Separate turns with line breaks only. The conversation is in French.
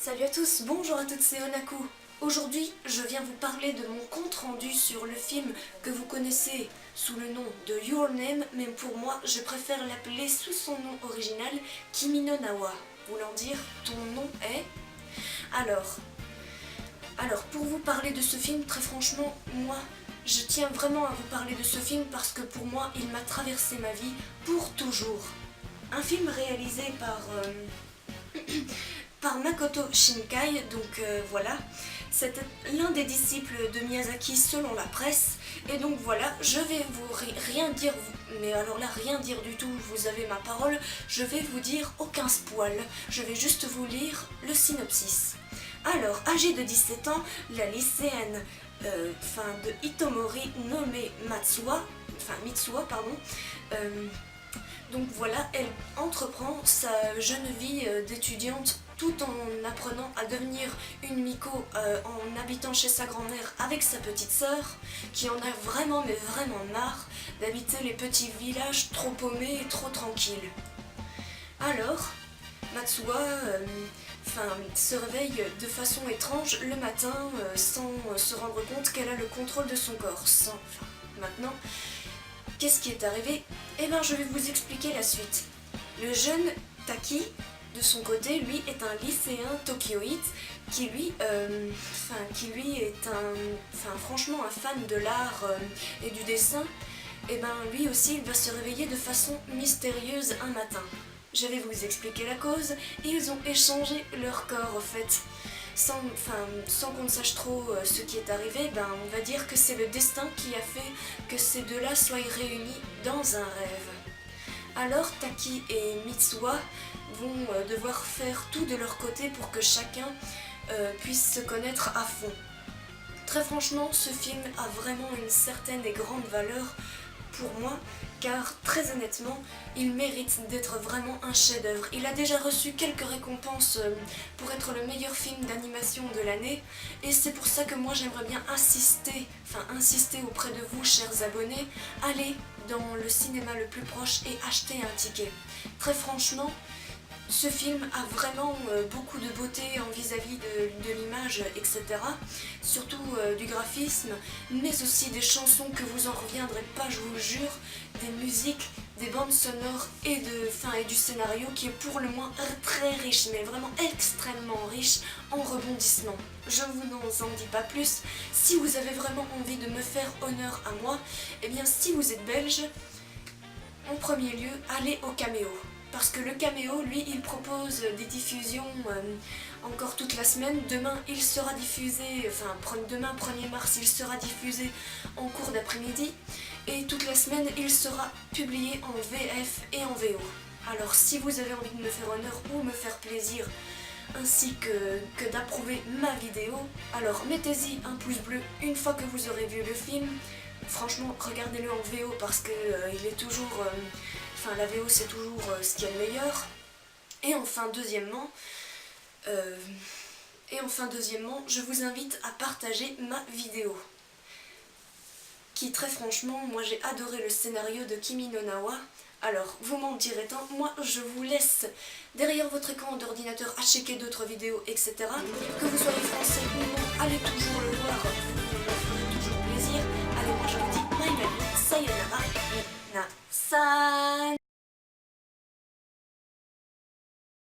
Salut à tous, bonjour à toutes, c'est Onaku. Aujourd'hui, je viens vous parler de mon compte rendu sur le film que vous connaissez sous le nom de Your Name, mais pour moi, je préfère l'appeler sous son nom original, Kimi no Na wa, voulant dire ton nom est... Alors, pour vous parler de ce film, très franchement, moi, je tiens vraiment à vous parler de ce film parce que pour moi, il m'a traversé ma vie pour toujours. Un film réalisé par Makoto Shinkai, donc voilà, c'est l'un des disciples de Miyazaki selon la presse, et donc voilà, je vais vous rien dire, mais alors là rien dire du tout, vous avez ma parole, je vais vous dire aucun spoil, je vais juste vous lire le synopsis. Alors, âgée de 17 ans, la lycéenne de Hitomori nommée Mitsuha, donc voilà, elle entreprend sa jeune vie d'étudiante tout en apprenant à devenir une Miko en habitant chez sa grand-mère avec sa petite sœur qui en a vraiment mais vraiment marre d'habiter les petits villages trop paumés et trop tranquilles. Alors, Mitsuha se réveille de façon étrange le matin sans se rendre compte qu'elle a le contrôle de son corps. Maintenant, qu'est-ce qui est arrivé? Eh bien, je vais vous expliquer la suite. Le jeune Taki, de son côté, lui, est un lycéen tokyoïte qui lui est franchement un fan de l'art et du dessin. Et ben, lui aussi, il va se réveiller de façon mystérieuse un matin. Je vais vous expliquer la cause. Ils ont échangé leur corps, en fait. Sans qu'on ne sache trop ce qui est arrivé, ben on va dire que c'est le destin qui a fait que ces deux-là soient réunis dans un rêve. Alors Taki et Mitsuha vont devoir faire tout de leur côté pour que chacun puisse se connaître à fond. Très franchement, ce film a vraiment une certaine et grande valeur pour moi, car très honnêtement, il mérite d'être vraiment un chef-d'œuvre. Il a déjà reçu quelques récompenses pour être le meilleur film d'animation de l'année, et c'est pour ça que moi j'aimerais bien insister auprès de vous, chers abonnés, allez dans le cinéma le plus proche et achetez un ticket. Très franchement, ce film a vraiment beaucoup de beauté vis-à-vis de l'image, etc. Surtout du graphisme, mais aussi des chansons que vous en reviendrez pas, je vous le jure, des musiques, des bandes sonores et du scénario qui est pour le moins très riche, mais vraiment extrêmement riche en rebondissements. Je ne vous en dis pas plus. Si vous avez vraiment envie de me faire honneur à moi, eh bien si vous êtes belge, en premier lieu, allez au Caméo. Parce que le Caméo, lui, il propose des diffusions encore toute la semaine. Demain, il sera diffusé, demain 1er mars, il sera diffusé en cours d'après-midi. Et toute la semaine, il sera publié en VF et en VO. Alors, si vous avez envie de me faire honneur ou me faire plaisir, ainsi que d'approuver ma vidéo, alors mettez-y un pouce bleu une fois que vous aurez vu le film. Franchement, regardez-le en VO parce que il est toujours... la VO c'est toujours ce qu'il y a de meilleur. Et enfin deuxièmement, je vous invite à partager ma vidéo. Qui très franchement, moi j'ai adoré le scénario de Kimi no Na wa. Alors, vous m'en direz tant, moi je vous laisse derrière votre écran d'ordinateur à checker d'autres vidéos, etc. Que vous soyez français ou non, allez toujours le voir, vous me ferez toujours plaisir. Allez, moi je vous dis bye bye, sayonara, minasan.